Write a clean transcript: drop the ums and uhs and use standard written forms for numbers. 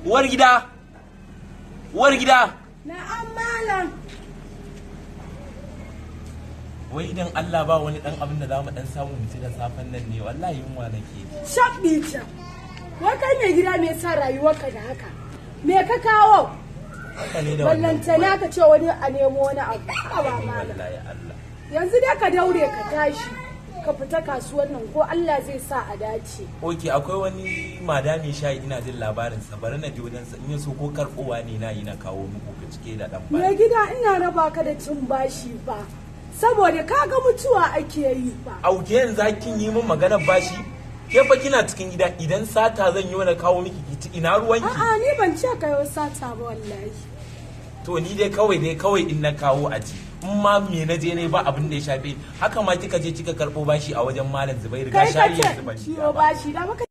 Uwar gida! Uwar gida! Na'am malam. Wai idan Allah ba wani dan abin da za mu dan samu mu ci da safen nan ne wallahi yunwa nake. Shabbi ta. Wai kai mai gida me yasa rayuwarka da haka? Me ka kawo? Haka ne da wannan. Ballantana ka ce wani a nemo wani abu. Ba malam. Wallahi Allah. Yanzu dai ka daure ka tashi. Ka fita kasuwar nan ko Allah zai sa a dace. Oke, akwai wani madami shayi ina jin labarinsa, bari na ji wajensa in ya so ko karɓowa ne na yi na kawo muku ka cike da ɗan Me gida ina raba ka da cin bashi fa. Saboda kaga mutuwa ake yi fa. Auke yanzu kin yi min maganar bashi? Ke fa kina cikin gida idan sata zan yi wani kawo miki ki ci ina ruwanki? A'a ni ban ce ka yi sata ba wallahi. To ni dai kawai in na kawo a ci. In ma me na je ne ba abin da ya shafe haka ma kika je kika karɓo bashi a wajen Malam Zubairu ga shari yanzu ban ciwo bashi da maka